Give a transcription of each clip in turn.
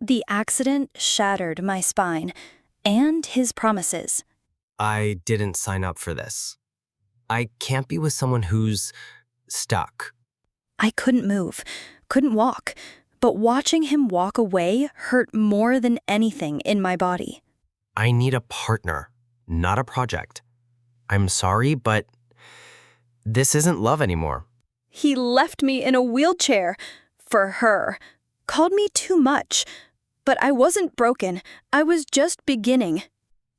The accident shattered my spine and his promises. I didn't sign up for this. I can't be with someone who's stuck. I couldn't move, couldn't walk, but watching him walk away hurt more than anything in my body. I need a partner, not a project. I'm sorry, but this isn't love anymore. He left me in a wheelchair for her, called me too much. But I wasn't broken. I was just beginning.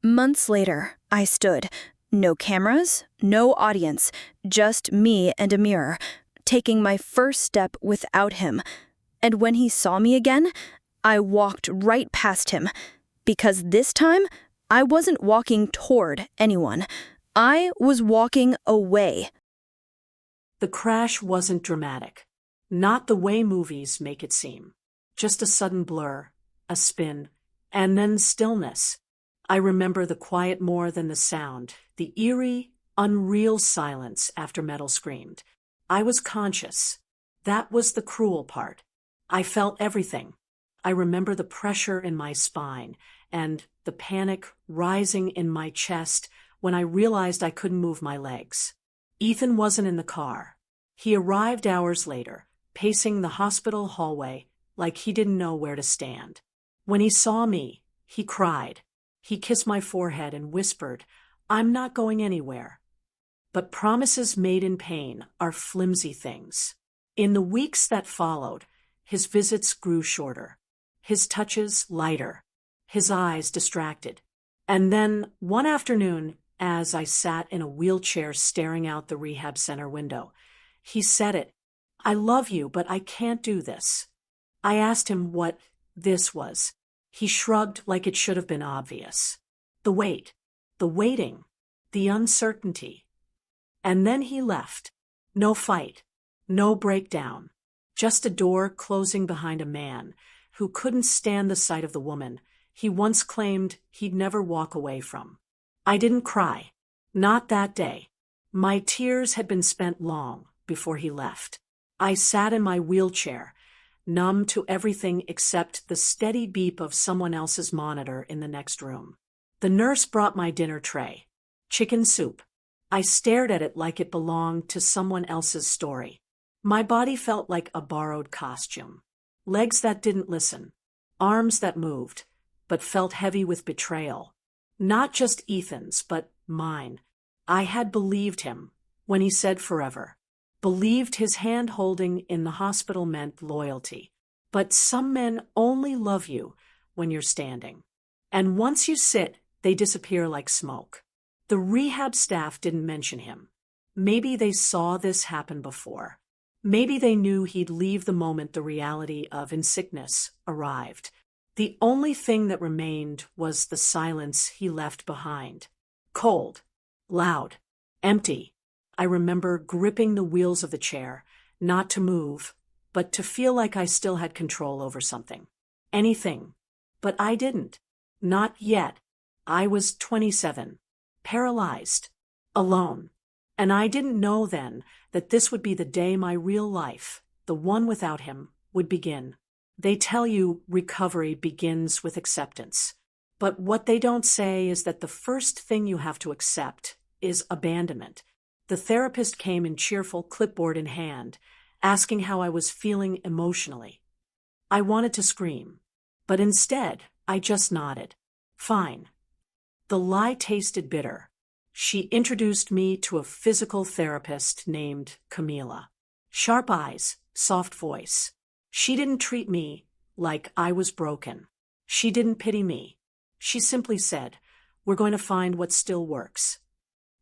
Months later, I stood. No cameras, no audience, just me and a mirror, taking my first step without him. And when he saw me again, I walked right past him. Because this time, I wasn't walking toward anyone. I was walking away. The crash wasn't dramatic. Not the way movies make it seem. Just a sudden blur, a spin, and then stillness. I remember the quiet more than the sound, the eerie, unreal silence after metal screamed. I was conscious. That was the cruel part. I felt everything. I remember the pressure in my spine and the panic rising in my chest when I realized I couldn't move my legs. Ethan wasn't in the car. He arrived hours later, pacing the hospital hallway like he didn't know where to stand. When he saw me, he cried. He kissed my forehead and whispered, "I'm not going anywhere." But promises made in pain are flimsy things. In the weeks that followed, his visits grew shorter, his touches lighter, his eyes distracted. And then, one afternoon, as I sat in a wheelchair staring out the rehab center window, he said it. "I love you, but I can't do this." I asked him what this was. He shrugged like it should have been obvious. The wait, the waiting, the uncertainty. And then he left. No fight, no breakdown, just a door closing behind a man who couldn't stand the sight of the woman he once claimed he'd never walk away from. I didn't cry. Not that day. My tears had been spent long before he left. I sat in my wheelchair, numb to everything except the steady beep of someone else's monitor in the next room. The nurse brought my dinner tray. Chicken soup. I stared at it like it belonged to someone else's story. My body felt like a borrowed costume. Legs that didn't listen. Arms that moved, but felt heavy with betrayal. Not just Ethan's, but mine. I had believed him when he said forever. Believed his hand-holding in the hospital meant loyalty. But some men only love you when you're standing. And once you sit, they disappear like smoke. The rehab staff didn't mention him. Maybe they saw this happen before. Maybe they knew he'd leave the moment the reality of insickness arrived. The only thing that remained was the silence he left behind. Cold, loud, empty. I remember gripping the wheels of the chair, not to move, but to feel like I still had control over something. Anything. But I didn't. Not yet. I was 27, paralyzed, alone. And I didn't know then that this would be the day my real life, the one without him, would begin. They tell you recovery begins with acceptance. But what they don't say is that the first thing you have to accept is abandonment. The therapist came in cheerful, clipboard in hand, asking how I was feeling emotionally. I wanted to scream, but instead I just nodded. Fine. The lie tasted bitter. She introduced me to a physical therapist named Camila. Sharp eyes, soft voice. She didn't treat me like I was broken. She didn't pity me. She simply said, "We're going to find what still works."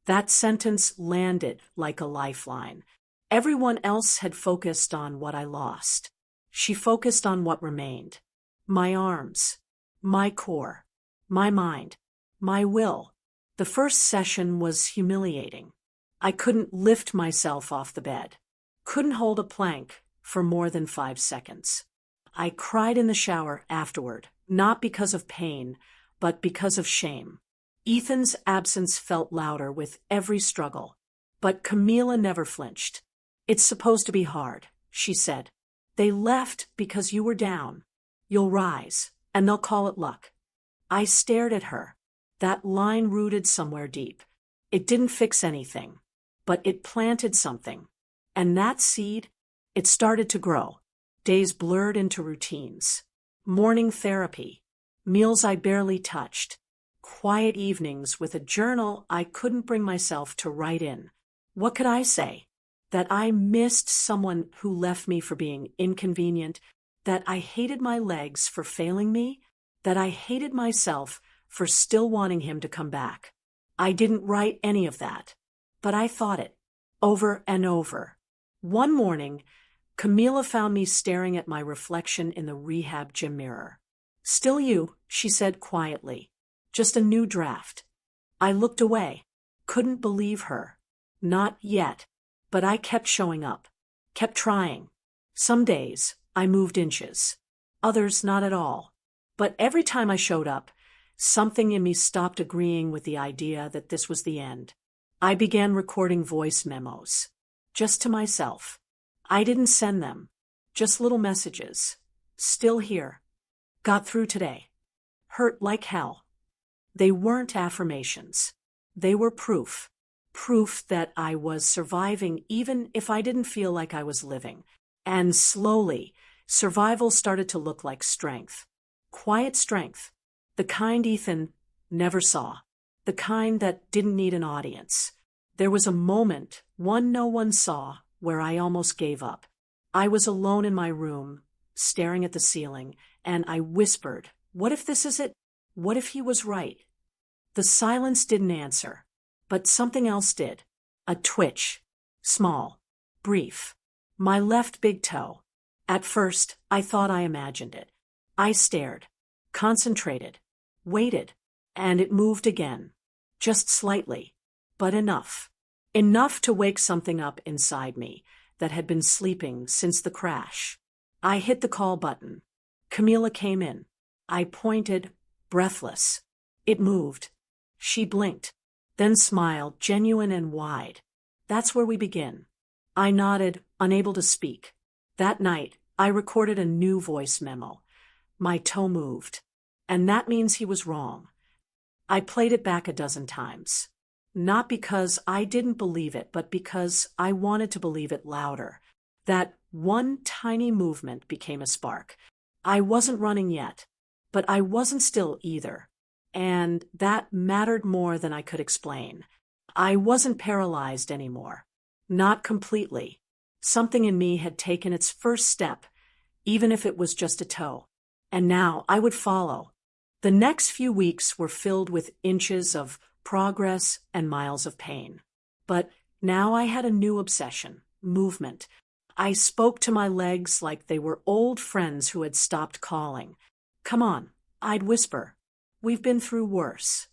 That sentence landed like a lifeline. Everyone else had focused on what I lost. She focused on what remained. My arms, my core, my mind, my will. The first session was humiliating. I couldn't lift myself off the bed. Couldn't hold a plank for more than 5 seconds. I cried in the shower afterward, not because of pain, but because of shame. Ethan's absence felt louder with every struggle, but Camila never flinched. "It's supposed to be hard," she said. "They left because you were down. You'll rise, and they'll call it luck. I stared at her. That line rooted somewhere deep. It didn't fix anything, but it planted something. And that seed, it started to grow. Days blurred into routines. Morning therapy. Meals I barely touched. Quiet evenings with a journal I couldn't bring myself to write in. What could I say? That I missed someone who left me for being inconvenient, that I hated my legs for failing me, that I hated myself for still wanting him to come back. I didn't write any of that, but I thought it, over and over. One morning, Camila found me staring at my reflection in the rehab gym mirror. "Still you," she said quietly. "Just a new draft." I looked away. Couldn't believe her. Not yet. But I kept showing up. Kept trying. Some days, I moved inches. Others, not at all. But every time I showed up, something in me stopped agreeing with the idea that this was the end. I began recording voice memos. Just to myself. I didn't send them. Just little messages. Still here. Got through today. Hurt like hell. They weren't affirmations. They were proof. Proof that I was surviving even if I didn't feel like I was living. And slowly, survival started to look like strength. Quiet strength. The kind Ethan never saw. The kind that didn't need an audience. There was a moment, one no one saw, where I almost gave up. I was alone in my room, staring at the ceiling, and I whispered, "What if this is it? What if he was right?" The silence didn't answer, but something else did. A twitch. Small. Brief. My left big toe. At first, I thought I imagined it. I stared. Concentrated. Waited. And it moved again. Just slightly. But enough. Enough to wake something up inside me that had been sleeping since the crash. I hit the call button. Camila came in. I pointed, breathless. It moved. She blinked, then smiled, genuine and wide. "That's where we begin." I nodded, unable to speak. That night, I recorded a new voice memo. My toe moved. And that means he was wrong. I played it back a dozen times. Not because I didn't believe it, but because I wanted to believe it louder. That one tiny movement became a spark. I wasn't running yet, but I wasn't still either. And that mattered more than I could explain. I wasn't paralyzed anymore. Not completely. Something in me had taken its first step, even if it was just a toe. And now I would follow. The next few weeks were filled with inches of progress and miles of pain. But now I had a new obsession, movement. I spoke to my legs like they were old friends who had stopped calling. "Come on," I'd whisper. "We've been through worse."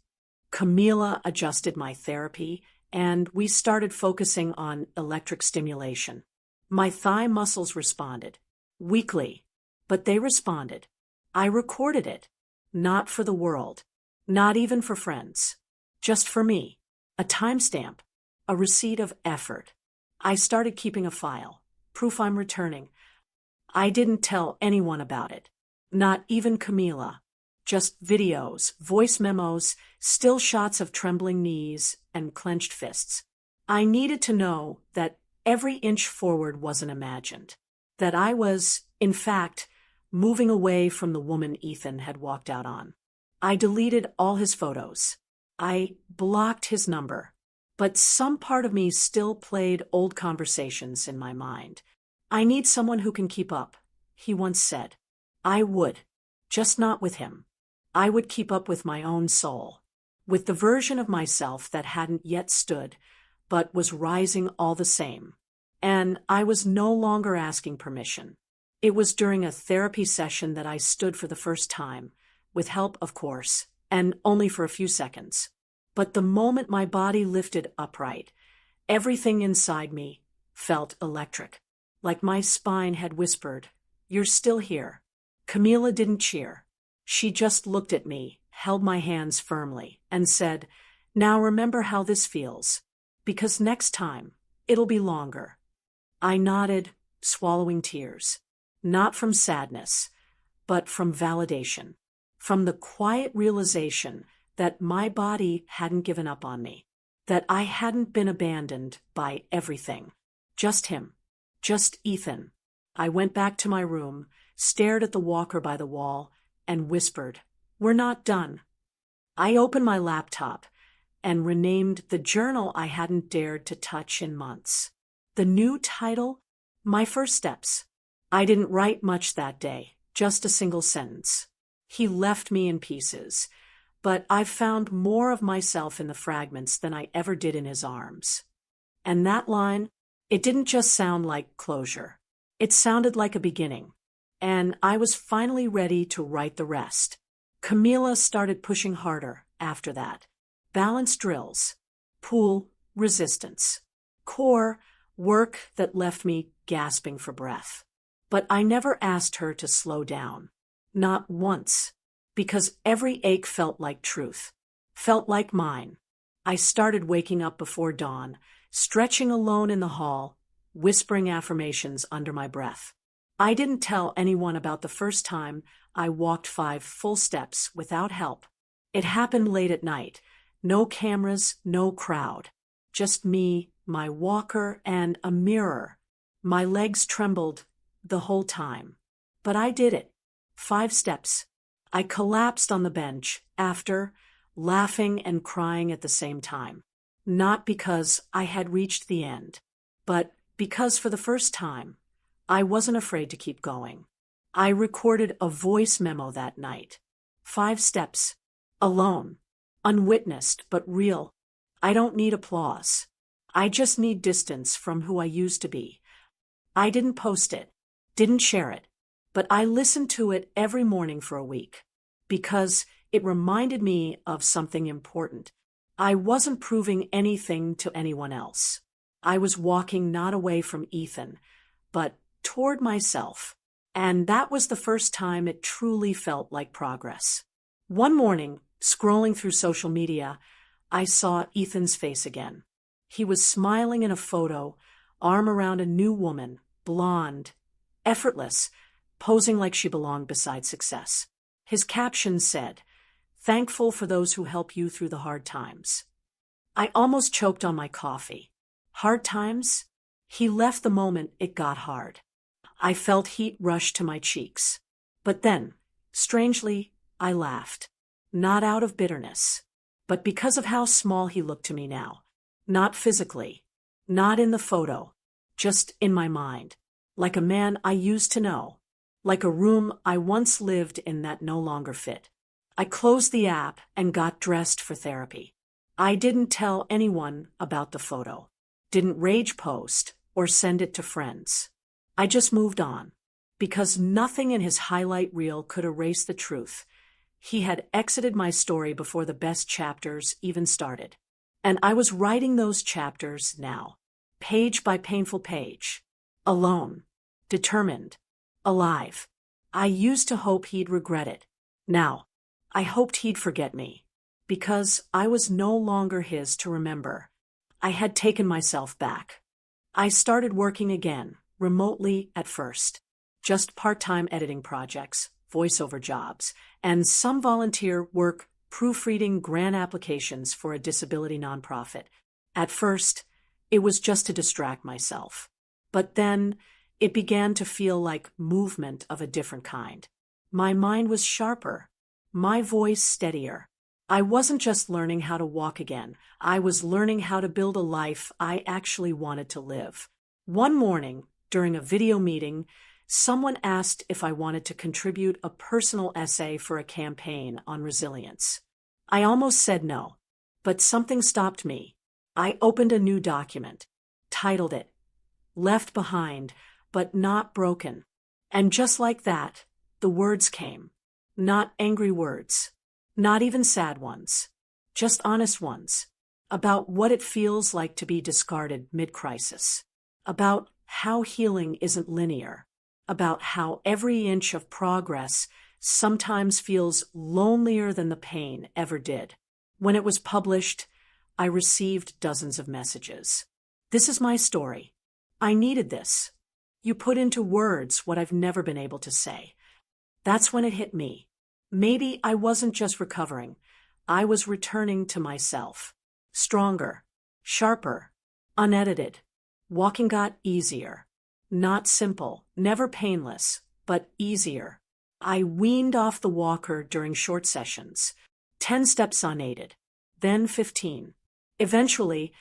Camila adjusted my therapy, and we started focusing on electric stimulation. My thigh muscles responded. Weakly, but they responded. I recorded it. Not for the world. Not even for friends. Just for me. A timestamp. A receipt of effort. I started keeping a file. Proof I'm returning. I didn't tell anyone about it. Not even Camila. Just videos, voice memos, still shots of trembling knees and clenched fists. I needed to know that every inch forward wasn't imagined. That I was, in fact, moving away from the woman Ethan had walked out on. I deleted all his photos. I blocked his number. But some part of me still played old conversations in my mind. "I need someone who can keep up," he once said. I would. Just not with him. I would keep up with my own soul. With the version of myself that hadn't yet stood, but was rising all the same. And I was no longer asking permission. It was during a therapy session that I stood for the first time, with help, of course, and only for a few seconds. But the moment my body lifted upright, everything inside me felt electric, like my spine had whispered, "You're still here." Camila didn't cheer. She just looked at me, held my hands firmly, and said, "Now remember how this feels, because next time, it'll be longer." I nodded, swallowing tears. Not from sadness, but from validation, from the quiet realization that my body hadn't given up on me, that I hadn't been abandoned by everything. Just him. Just Ethan. I went back to my room, stared at the walker by the wall, and whispered, "We're not done." I opened my laptop and renamed the journal I hadn't dared to touch in months. The new title, My First Steps. I didn't write much that day, just a single sentence. He left me in pieces, but I've found more of myself in the fragments than I ever did in his arms. And that line, it didn't just sound like closure. It sounded like a beginning. And I was finally ready to write the rest. Camila started pushing harder after that. Balance drills, pull, resistance, core, work that left me gasping for breath. But I never asked her to slow down. Not once. Because every ache felt like truth. Felt like mine. I started waking up before dawn, stretching alone in the hall, whispering affirmations under my breath. I didn't tell anyone about the first time I walked 5 full steps without help. It happened late at night. No cameras, no crowd. Just me, my walker, and a mirror. My legs trembled the whole time. But I did it. 5 steps. I collapsed on the bench after, laughing and crying at the same time. Not because I had reached the end, but because for the first time, I wasn't afraid to keep going. I recorded a voice memo that night. 5 steps. Alone. Unwitnessed, but real. I don't need applause. I just need distance from who I used to be. I didn't post it, didn't share it, but I listened to it every morning for a week. Because it reminded me of something important. I wasn't proving anything to anyone else. I was walking not away from Ethan, but toward myself. And that was the first time it truly felt like progress. One morning, scrolling through social media, I saw Ethan's face again. He was smiling in a photo, arm around a new woman, blonde, effortless, posing like she belonged beside success. His caption said, "Thankful for those who help you through the hard times." I almost choked on my coffee. Hard times? He left the moment it got hard. I felt heat rush to my cheeks. But then, strangely, I laughed. Not out of bitterness, but because of how small he looked to me now. Not physically, not in the photo, just in my mind. Like a man I used to know. Like a room I once lived in that no longer fit. I closed the app and got dressed for therapy. I didn't tell anyone about the photo. Didn't rage post or send it to friends. I just moved on. Because nothing in his highlight reel could erase the truth. He had exited my story before the best chapters even started. And I was writing those chapters now. Page by painful page. Alone. Determined. Alive. I used to hope he'd regret it. Now, I hoped he'd forget me. Because I was no longer his to remember. I had taken myself back. I started working again, remotely at first. Just part-time editing projects, voiceover jobs, and some volunteer work proofreading grant applications for a disability nonprofit. At first, it was just to distract myself. But then, it began to feel like movement of a different kind. My mind was sharper, my voice steadier. I wasn't just learning how to walk again. I was learning how to build a life I actually wanted to live. One morning, during a video meeting, someone asked if I wanted to contribute a personal essay for a campaign on resilience. I almost said no, but something stopped me. I opened a new document, titled it, Left Behind, but Not Broken. And just like that, the words came. Not angry words, not even sad ones, just honest ones, about what it feels like to be discarded mid-crisis, about how healing isn't linear, about how every inch of progress sometimes feels lonelier than the pain ever did. When it was published, I received dozens of messages. This is my story. I needed this. You put into words what I've never been able to say. That's when it hit me. Maybe I wasn't just recovering. I was returning to myself. Stronger, sharper, unedited. Walking got easier. Not simple, never painless, but easier. I weaned off the walker during short sessions. 10 steps unaided, then 15. Eventually,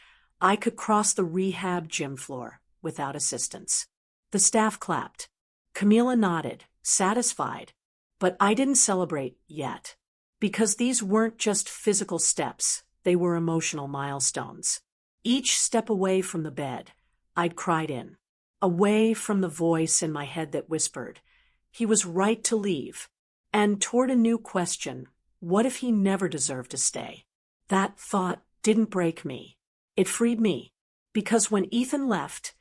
I could cross the rehab gym floor without assistance. The staff clapped. Camila nodded, satisfied. But I didn't celebrate yet. Because these weren't just physical steps, they were emotional milestones. Each step away from the bed, I'd cried in. Away from the voice in my head that whispered, he was right to leave. And toward a new question, what if he never deserved to stay? That thought didn't break me. It freed me. Because when Ethan left,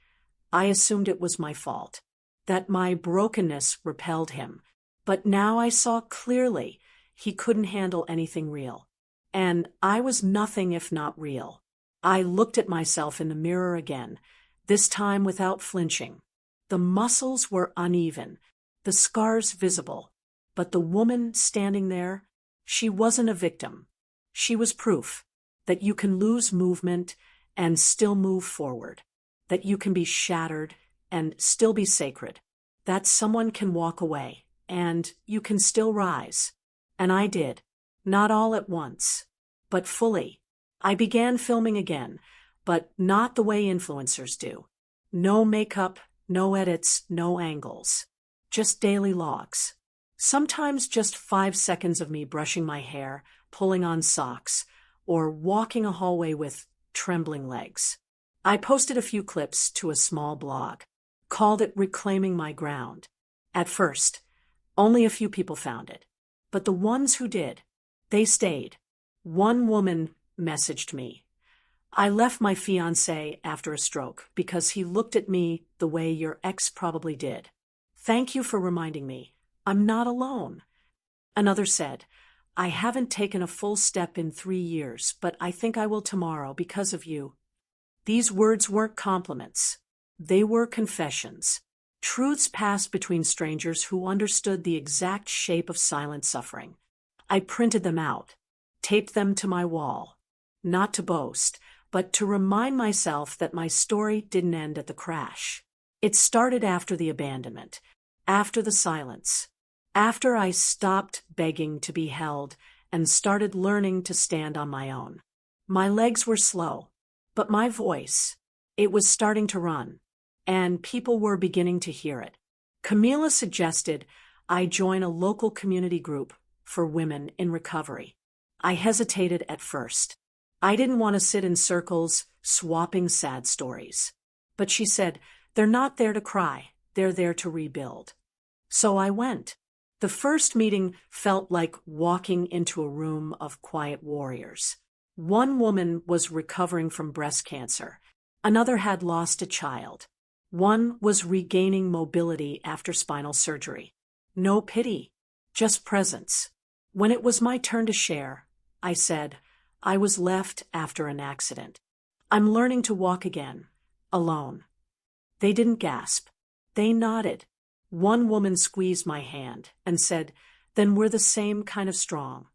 I assumed it was my fault. That my brokenness repelled him. But now I saw clearly he couldn't handle anything real. And I was nothing if not real. I looked at myself in the mirror again, this time without flinching. The muscles were uneven, the scars visible. But the woman standing there, she wasn't a victim. She was proof that you can lose movement and still move forward. That you can be shattered and still be sacred. That someone can walk away and you can still rise. And I did. Not all at once, but fully. I began filming again, but not the way influencers do. No makeup, no edits, no angles. Just daily logs. Sometimes just 5 seconds of me brushing my hair, pulling on socks, or walking a hallway with trembling legs. I posted a few clips to a small blog, called it Reclaiming My Ground. At first, only a few people found it. But the ones who did, they stayed. One woman messaged me. I left my fiancé after a stroke because he looked at me the way your ex probably did. Thank you for reminding me. I'm not alone. Another said, I haven't taken a full step in 3 years, but I think I will tomorrow because of you. These words weren't compliments. They were confessions. Truths passed between strangers who understood the exact shape of silent suffering. I printed them out, taped them to my wall. Not to boast, but to remind myself that my story didn't end at the crash. It started after the abandonment, after the silence, after I stopped begging to be held and started learning to stand on my own. My legs were slow, but my voice, it was starting to run, and people were beginning to hear it. Camila suggested I join a local community group for women in recovery. I hesitated at first. I didn't want to sit in circles, swapping sad stories. But she said, they're not there to cry, they're there to rebuild. So I went. The first meeting felt like walking into a room of quiet warriors. One woman was recovering from breast cancer. Another had lost a child. One was regaining mobility after spinal surgery. No pity, just presence. When it was my turn to share, I said, I was left after an accident. I'm learning to walk again, alone. They didn't gasp. They nodded. One woman squeezed my hand and said, then we're the same kind of strong.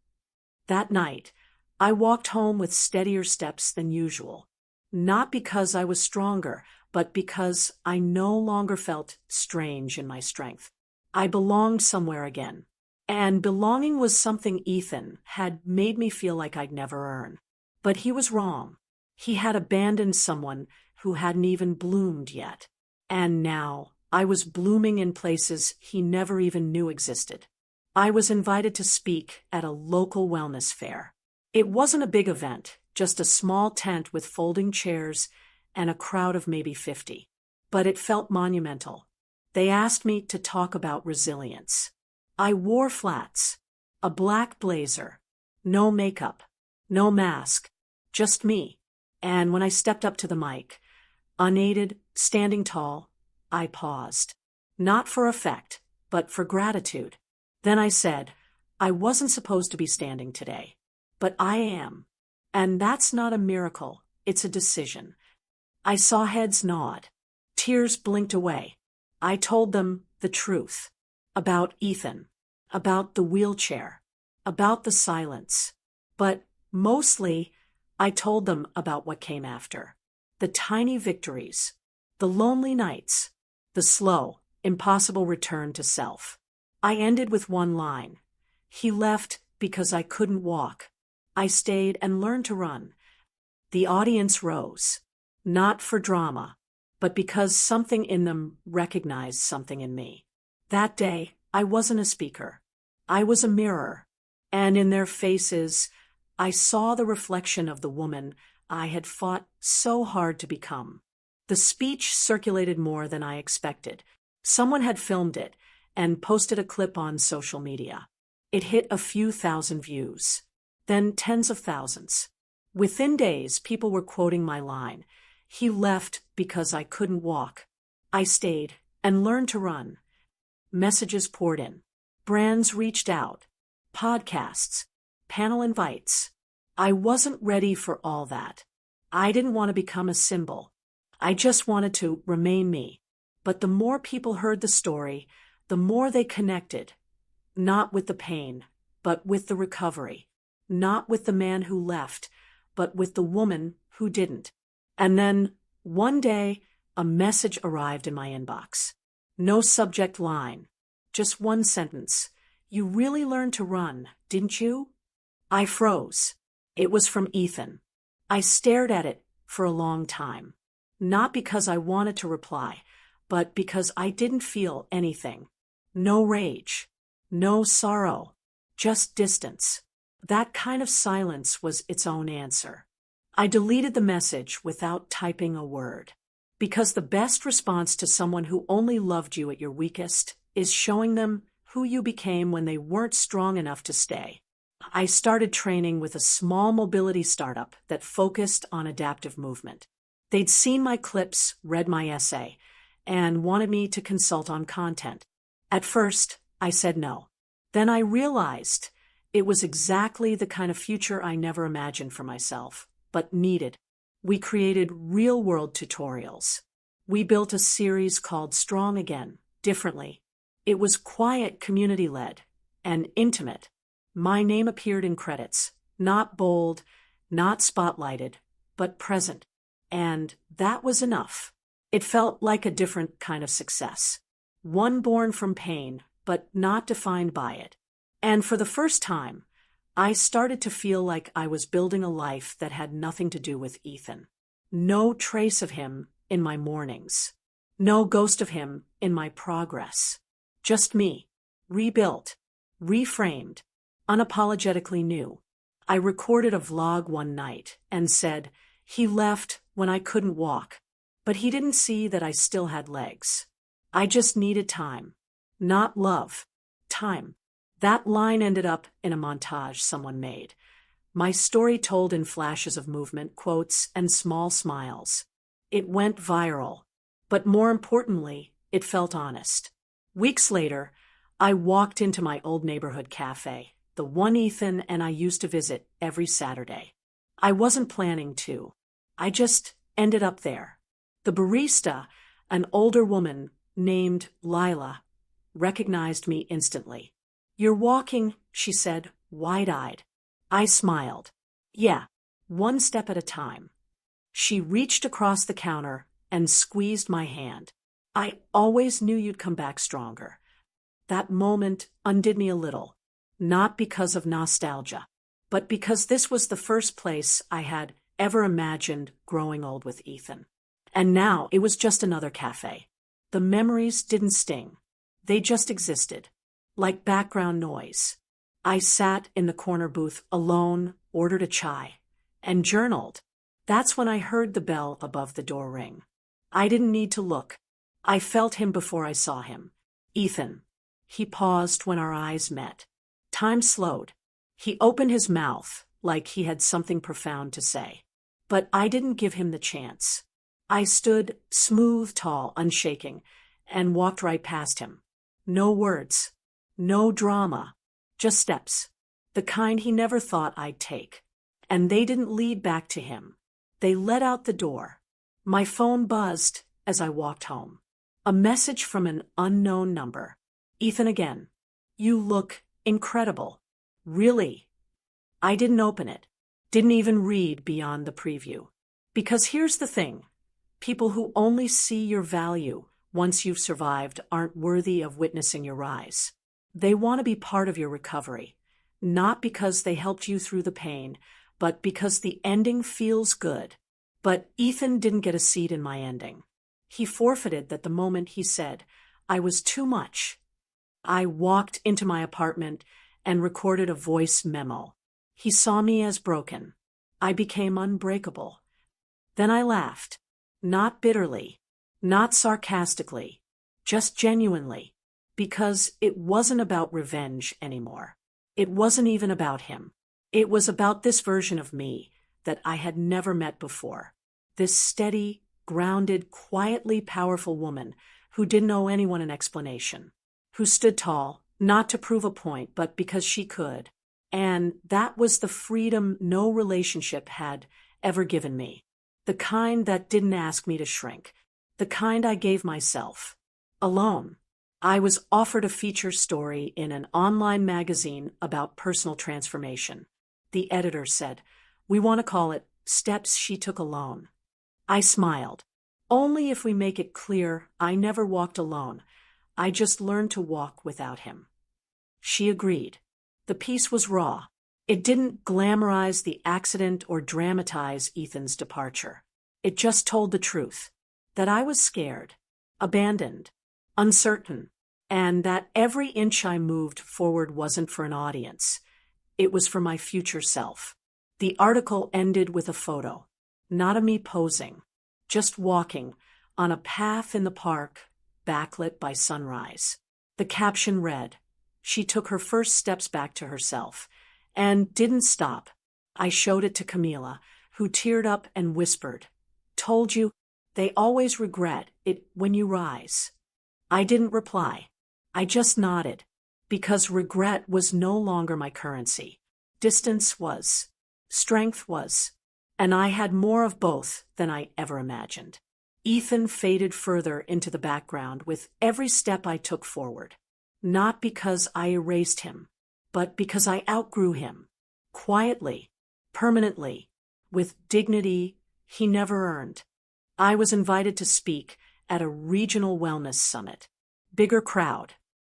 That night, I walked home with steadier steps than usual. Not because I was stronger, but because I no longer felt strange in my strength. I belonged somewhere again. And belonging was something Ethan had made me feel like I'd never earn. But he was wrong. He had abandoned someone who hadn't even bloomed yet. And now I was blooming in places he never even knew existed. I was invited to speak at a local wellness fair. It wasn't a big event, just a small tent with folding chairs and a crowd of maybe 50. But it felt monumental. They asked me to talk about resilience. I wore flats, a black blazer, no makeup, no mask, just me. And when I stepped up to the mic, unaided, standing tall, I paused. Not for effect, but for gratitude. Then I said, I wasn't supposed to be standing today, but I am. And that's not a miracle, it's a decision. I saw heads nod. Tears blinked away. I told them the truth. About Ethan. about the wheelchair, about the silence. But mostly, I told them about what came after. The tiny victories, the lonely nights, the slow, impossible return to self. I ended with one line. He left because I couldn't walk. I stayed and learned to run. The audience rose, not for drama, but because something in them recognized something in me. That day, I wasn't a speaker. I was a mirror, and in their faces, I saw the reflection of the woman I had fought so hard to become. The speech circulated more than I expected. Someone had filmed it and posted a clip on social media. It hit a few thousand views, then tens of thousands. Within days, people were quoting my line, "He left because I couldn't walk. I stayed and learned to run." Messages poured in. Brands reached out. Podcasts. Panel invites. I wasn't ready for all that. I didn't want to become a symbol. I just wanted to remain me. But the more people heard the story, the more they connected. Not with the pain, but with the recovery. Not with the man who left, but with the woman who didn't. And then, one day, a message arrived in my inbox. No subject line. Just one sentence. "You really learned to run, didn't you?" I froze. It was from Ethan. I stared at it for a long time. Not because I wanted to reply, but because I didn't feel anything. No rage. No sorrow. Just distance. That kind of silence was its own answer. I deleted the message without typing a word. Because the best response to someone who only loved you at your weakest is showing them who you became when they weren't strong enough to stay. I started training with a small mobility startup that focused on adaptive movement. They'd seen my clips, read my essay, and wanted me to consult on content. At first, I said no. Then I realized it was exactly the kind of future I never imagined for myself, but needed. We created real-world tutorials. We built a series called Strong Again, Differently. It was quiet, community-led, and intimate. My name appeared in credits, not bold, not spotlighted, but present. And that was enough. It felt like a different kind of success. One born from pain, but not defined by it. And for the first time, I started to feel like I was building a life that had nothing to do with Ethan. No trace of him in my mornings. No ghost of him in my progress. Just me, rebuilt, reframed, unapologetically new. I recorded a vlog one night and said, "He left when I couldn't walk, but he didn't see that I still had legs. I just needed time. Not love. Time." That line ended up in a montage someone made. My story told in flashes of movement, quotes, and small smiles. It went viral. But more importantly, it felt honest. Weeks later, I walked into my old neighborhood cafe, the one Ethan and I used to visit every Saturday. I wasn't planning to. I just ended up there. The barista, an older woman named Lila, recognized me instantly. "You're walking," she said, wide-eyed. I smiled. "Yeah, one step at a time." She reached across the counter and squeezed my hand. "I always knew you'd come back stronger." That moment undid me a little, not because of nostalgia, but because this was the first place I had ever imagined growing old with Ethan. And now it was just another cafe. The memories didn't sting. They just existed, like background noise. I sat in the corner booth alone, ordered a chai, and journaled. That's when I heard the bell above the door ring. I didn't need to look. I felt him before I saw him. "Ethan." He paused when our eyes met. Time slowed. He opened his mouth like he had something profound to say. But I didn't give him the chance. I stood smooth, tall, unshaking, and walked right past him. No words. No drama. Just steps. The kind he never thought I'd take. And they didn't lead back to him. They led out the door. My phone buzzed as I walked home. A message from an unknown number. "Ethan again. "You look incredible." "Really?" I didn't open it. Didn't even read beyond the preview. Because here's the thing. People who only see your value once you've survived aren't worthy of witnessing your rise. They want to be part of your recovery, not because they helped you through the pain, but because the ending feels good. But Ethan didn't get a seat in my ending. He forfeited that the moment he said, "I was too much." I walked into my apartment and recorded a voice memo. He saw me as broken. I became unbreakable. Then I laughed. Not bitterly, not sarcastically, just genuinely, because it wasn't about revenge anymore. It wasn't even about him. It was about this version of me that I had never met before. This steady, grounded, quietly powerful woman who didn't owe anyone an explanation, who stood tall, not to prove a point, but because she could. And that was the freedom no relationship had ever given me. The kind that didn't ask me to shrink. The kind I gave myself. Alone. I was offered a feature story in an online magazine about personal transformation. The editor said, "We want to call it Steps She Took Alone." I smiled. "Only if we make it clear I never walked alone. I just learned to walk without him." She agreed. The piece was raw. It didn't glamorize the accident or dramatize Ethan's departure. It just told the truth. That I was scared, abandoned, uncertain, and that every inch I moved forward wasn't for an audience. It was for my future self. The article ended with a photo. Not of me posing. Just walking on a path in the park, backlit by sunrise. The caption read, "She took her first steps back to herself." And didn't stop. I showed it to Camila, who teared up and whispered, "Told you, they always regret it when you rise." I didn't reply. I just nodded, because regret was no longer my currency. Distance was. Strength was. And I had more of both than I ever imagined. Ethan faded further into the background with every step I took forward. Not because I erased him, but because I outgrew him. Quietly, permanently, with dignity he never earned. I was invited to speak at a regional wellness summit. Bigger crowd,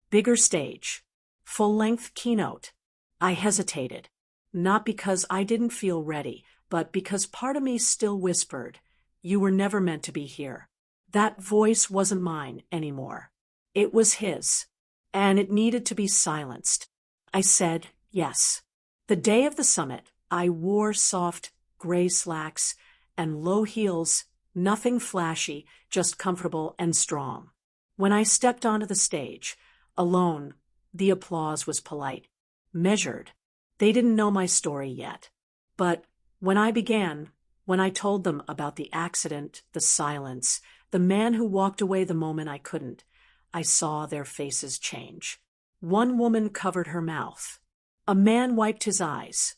bigger stage, full-length keynote. I hesitated, not because I didn't feel ready, but because part of me still whispered, "You were never meant to be here." That voice wasn't mine anymore. It was his, and it needed to be silenced. I said yes. The day of the summit, I wore soft gray slacks and low heels, nothing flashy, just comfortable and strong. When I stepped onto the stage, alone, the applause was polite, measured. They didn't know my story yet. But when I began, when I told them about the accident, the silence, the man who walked away the moment I couldn't, I saw their faces change. One woman covered her mouth. A man wiped his eyes.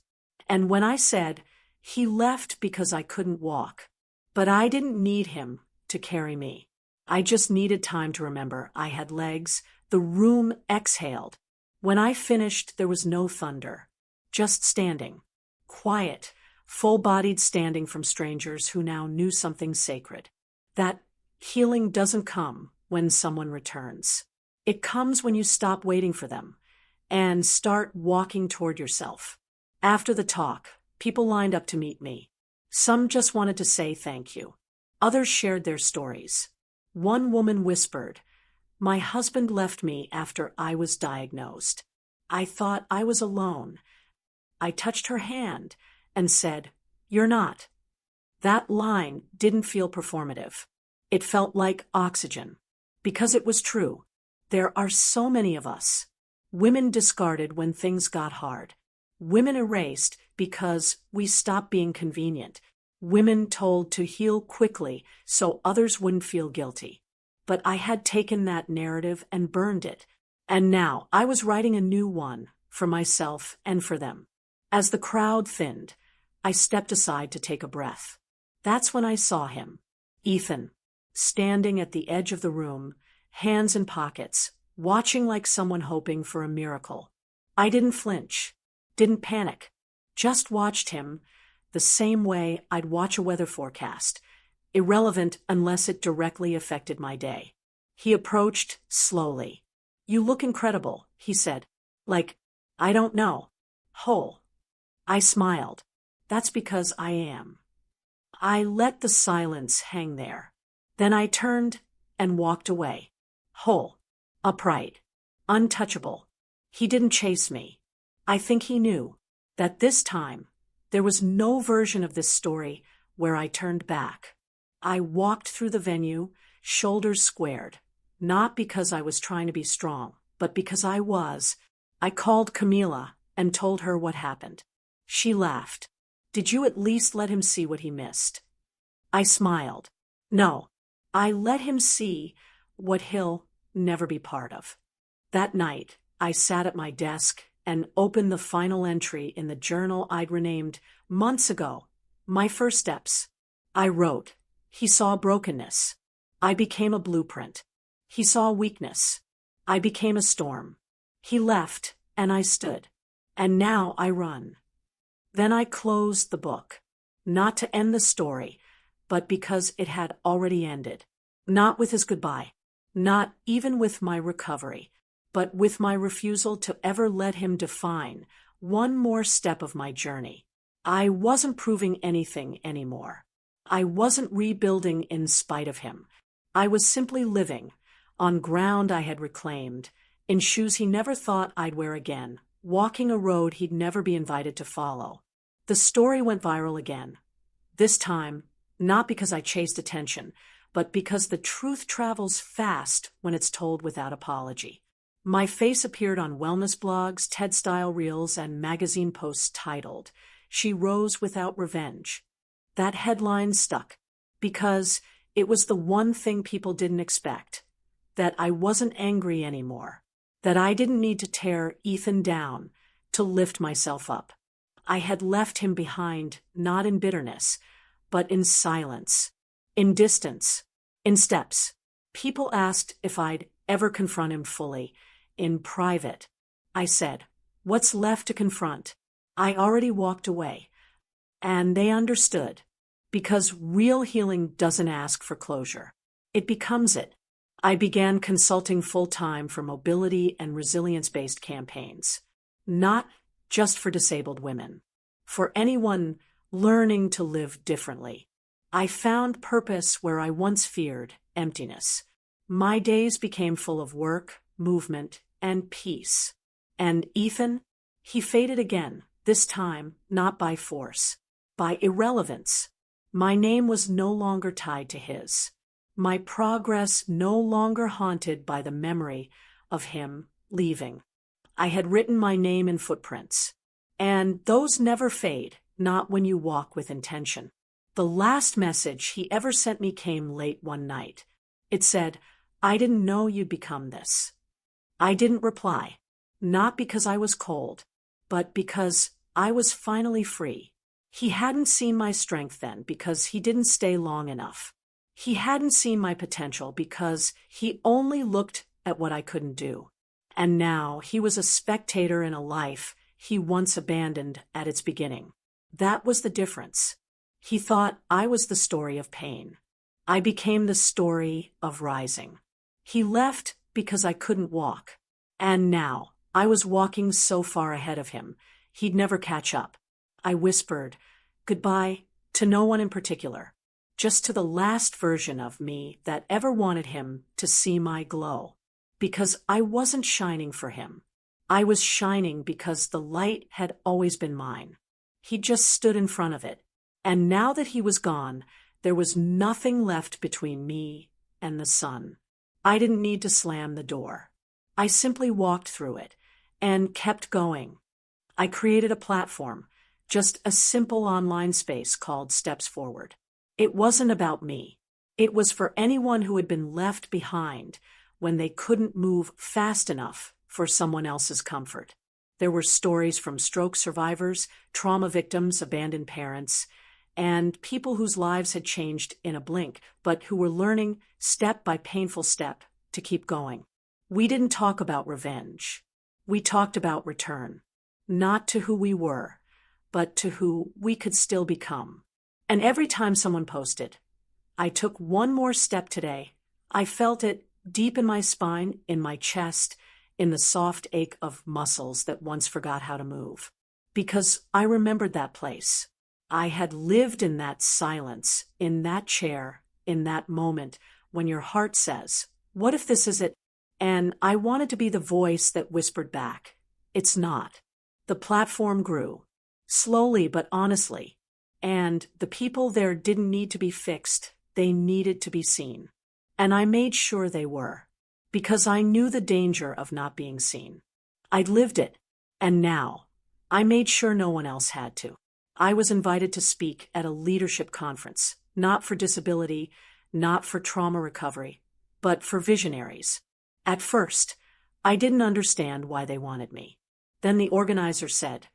And when I said, "He left because I couldn't walk," but I didn't need him to carry me. I just needed time to remember I had legs. The room exhaled. When I finished, there was no thunder. Just standing. Quiet, full-bodied standing from strangers who now knew something sacred. That healing doesn't come when someone returns. It comes when you stop waiting for them and start walking toward yourself. After the talk, people lined up to meet me. Some just wanted to say thank you. Others shared their stories. One woman whispered, "My husband left me after I was diagnosed. I thought I was alone." I touched her hand and said, "You're not." That line didn't feel performative. It felt like oxygen. Because it was true. There are so many of us. Women discarded when things got hard. Women erased because we stopped being convenient. Women told to heal quickly so others wouldn't feel guilty. But I had taken that narrative and burned it. And now I was writing a new one for myself and for them. As the crowd thinned, I stepped aside to take a breath. That's when I saw him, Ethan, standing at the edge of the room, hands in pockets, watching like someone hoping for a miracle. I didn't flinch, didn't panic, just watched him the same way I'd watch a weather forecast, irrelevant unless it directly affected my day. He approached slowly. "You look incredible," he said. "Like, I don't know. Whole." I smiled. "That's because I am." I let the silence hang there. Then I turned and walked away. Whole, upright, untouchable. He didn't chase me. I think he knew that this time there was no version of this story where I turned back. I walked through the venue, shoulders squared, not because I was trying to be strong, but because I was. I called Camila and told her what happened. She laughed. "Did you at least let him see what he missed?" I smiled. "No, I let him see what he'll never be part of." That night, I sat at my desk and opened the final entry in the journal I'd renamed months ago, My First Steps. I wrote, "He saw brokenness. I became a blueprint. He saw weakness. I became a storm. He left, and I stood. And now I run." Then I closed the book, not to end the story, but because it had already ended. Not with his goodbye, not even with my recovery, but with my refusal to ever let him define one more step of my journey. I wasn't proving anything anymore. I wasn't rebuilding in spite of him. I was simply living, on ground I had reclaimed, in shoes he never thought I'd wear again, walking a road he'd never be invited to follow. The story went viral again. This time, not because I chased attention, but because the truth travels fast when it's told without apology. My face appeared on wellness blogs, TED-style reels, and magazine posts titled, "She Rose Without Revenge." That headline stuck, because it was the one thing people didn't expect, that I wasn't angry anymore, that I didn't need to tear Ethan down to lift myself up. I had left him behind, not in bitterness, but in silence, in distance, in steps. People asked if I'd ever confront him fully, in private. I said, "What's left to confront? I already walked away." And they understood, because real healing doesn't ask for closure. It becomes it. I began consulting full-time for mobility and resilience-based campaigns, not just for disabled women, for anyone learning to live differently. I found purpose where I once feared emptiness. My days became full of work, movement, and peace. And Ethan, he faded again, this time not by force, by irrelevance. My name was no longer tied to his. My progress no longer haunted by the memory of him leaving. I had written my name in footprints. And those never fade, not when you walk with intention. The last message he ever sent me came late one night. It said, "I didn't know you'd become this." I didn't reply, not because I was cold, but because I was finally free. He hadn't seen my strength then because he didn't stay long enough. He hadn't seen my potential because he only looked at what I couldn't do. And now he was a spectator in a life he once abandoned at its beginning. That was the difference. He thought I was the story of pain. I became the story of rising. He left because I couldn't walk. And now I was walking so far ahead of him, he'd never catch up. I whispered goodbye to no one in particular, just to the last version of me that ever wanted him to see my glow. Because I wasn't shining for him. I was shining because the light had always been mine. He just stood in front of it. And now that he was gone, there was nothing left between me and the sun. I didn't need to slam the door. I simply walked through it and kept going. I created a platform, just a simple online space called Steps Forward. It wasn't about me. It was for anyone who had been left behind when they couldn't move fast enough for someone else's comfort. There were stories from stroke survivors, trauma victims, abandoned parents, and people whose lives had changed in a blink, but who were learning step by painful step to keep going. We didn't talk about revenge. We talked about return. Not to who we were, but to who we could still become. And every time someone posted, "I took one more step today," I felt it deep in my spine, in my chest, in the soft ache of muscles that once forgot how to move. Because I remembered that place. I had lived in that silence, in that chair, in that moment when your heart says, "What if this is it?" And I wanted to be the voice that whispered back, "It's not." The platform grew, slowly but honestly, and the people there didn't need to be fixed, they needed to be seen. And I made sure they were, because I knew the danger of not being seen. I'd lived it, and now, I made sure no one else had to. I was invited to speak at a leadership conference, not for disability, not for trauma recovery, but for visionaries. At first, I didn't understand why they wanted me. Then the organizer said,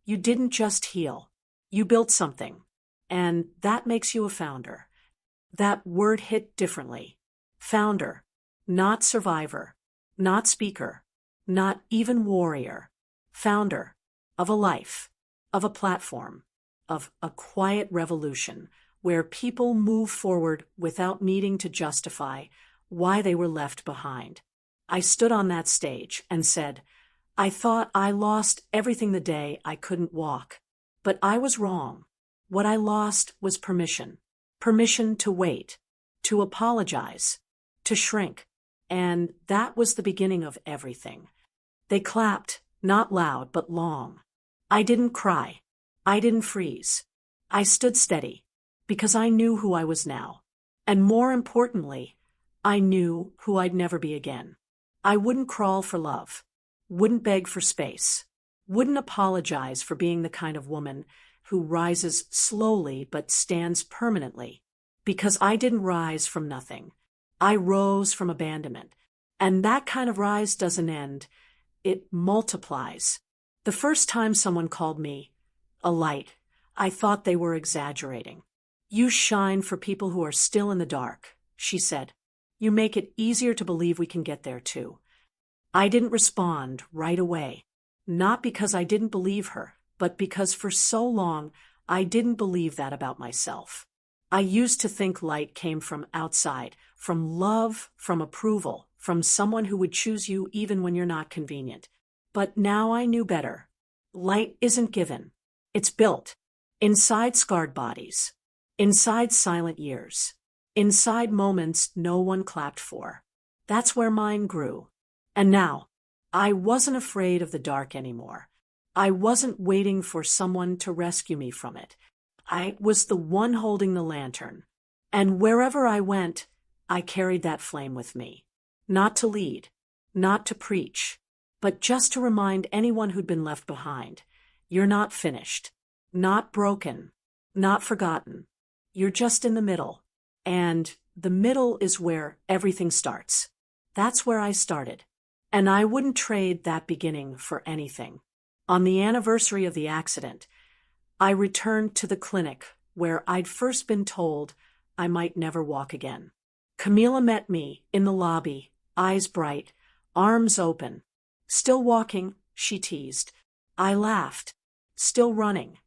"You didn't just heal, you built something, and that makes you a founder." That word hit differently. Founder, not survivor, not speaker, not even warrior. Founder of a life, of a platform, of a quiet revolution where people move forward without needing to justify why they were left behind. I stood on that stage and said, "I thought I lost everything the day I couldn't walk. But I was wrong. What I lost was permission. Permission to wait, to apologize, to shrink. And that was the beginning of everything." They clapped, not loud, but long. I didn't cry. I didn't freeze. I stood steady, because I knew who I was now. And more importantly, I knew who I'd never be again. I wouldn't crawl for love, wouldn't beg for space, wouldn't apologize for being the kind of woman who rises slowly but stands permanently. Because I didn't rise from nothing. I rose from abandonment. And that kind of rise doesn't end. It multiplies. The first time someone called me a light, I thought they were exaggerating. "You shine for people who are still in the dark," she said. "You make it easier to believe we can get there too." I didn't respond right away. Not because I didn't believe her, but because for so long I didn't believe that about myself. I used to think light came from outside, from love, from approval, from someone who would choose you even when you're not convenient. But now I knew better. Light isn't given. It's built. Inside scarred bodies. Inside silent years. Inside moments no one clapped for. That's where mine grew. And now, I wasn't afraid of the dark anymore. I wasn't waiting for someone to rescue me from it. I was the one holding the lantern. And wherever I went, I carried that flame with me. Not to lead, not to preach, but just to remind anyone who'd been left behind. You're not finished, not broken, not forgotten. You're just in the middle. And the middle is where everything starts. That's where I started. And I wouldn't trade that beginning for anything. On the anniversary of the accident, I returned to the clinic where I'd first been told I might never walk again. Camila met me in the lobby, eyes bright, arms open. "Still walking," she teased. I laughed. "Still running."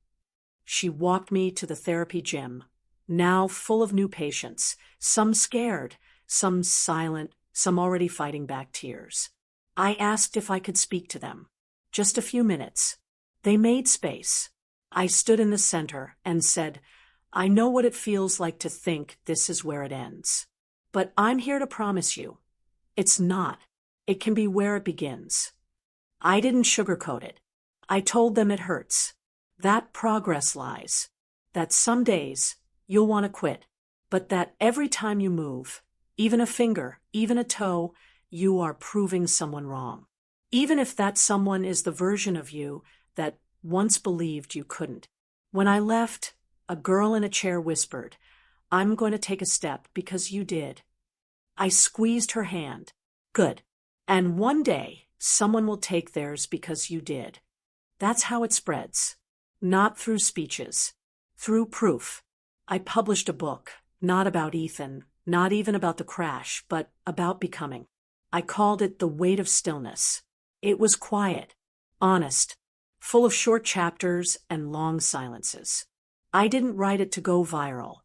She walked me to the therapy gym, now full of new patients, some scared, some silent, some already fighting back tears. I asked if I could speak to them. Just a few minutes. They made space. I stood in the center and said, "I know what it feels like to think this is where it ends. But I'm here to promise you, it's not. It can be where it begins." I didn't sugarcoat it. I told them it hurts. That progress lies. That some days you'll want to quit. But that every time you move, even a finger, even a toe, you are proving someone wrong. Even if that someone is the version of you that once believed you couldn't. When I left, a girl in a chair whispered, "I'm going to take a step because you did." I squeezed her hand. "Good. And one day, someone will take theirs because you did." That's how it spreads. Not through speeches. Through proof. I published a book, not about Ethan, not even about the crash, but about becoming. I called it The Weight of Stillness. It was quiet, honest, full of short chapters and long silences. I didn't write it to go viral.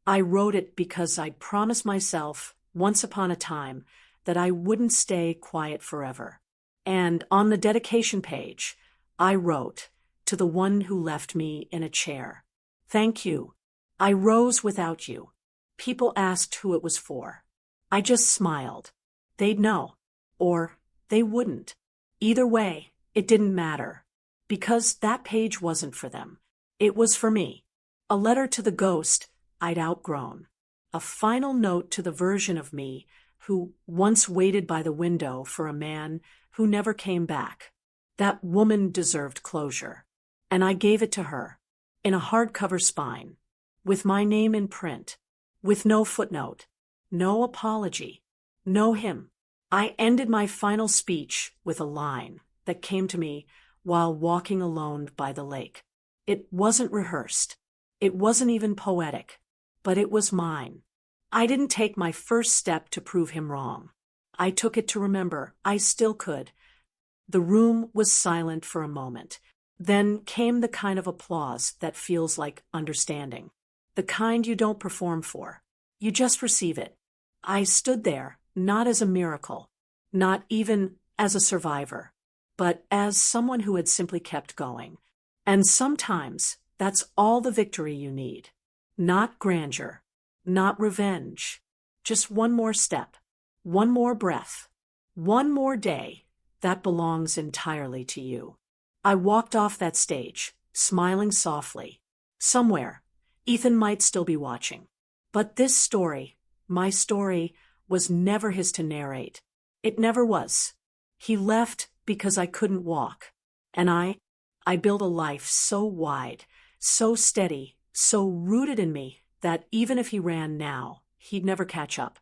I wrote it because I'd promised myself, once upon a time, that I wouldn't stay quiet forever. And on the dedication page, I wrote, "To the one who left me in a chair. Thank you. I rose without you." People asked who it was for. I just smiled. They'd know. Or they wouldn't. Either way, it didn't matter. Because that page wasn't for them. It was for me. A letter to the ghost I'd outgrown. A final note to the version of me who once waited by the window for a man who never came back. That woman deserved closure. And I gave it to her. In a hardcover spine. With my name in print. With no footnote. No apology. No hymn. I ended my final speech with a line that came to me while walking alone by the lake. It wasn't rehearsed. It wasn't even poetic. But it was mine. I didn't take my first step to prove him wrong. I took it to remember I still could. The room was silent for a moment. Then came the kind of applause that feels like understanding. The kind you don't perform for. You just receive it. I stood there, not as a miracle, not even as a survivor, but as someone who had simply kept going. And sometimes that's all the victory you need. Not grandeur, not revenge. Just one more step, one more breath, one more day that belongs entirely to you. I walked off that stage, smiling softly. Somewhere, Ethan might still be watching. But this story, my story, was never his to narrate. It never was. He left because I couldn't walk. And I built a life so wide, so steady, so rooted in me that even if he ran now, he'd never catch up.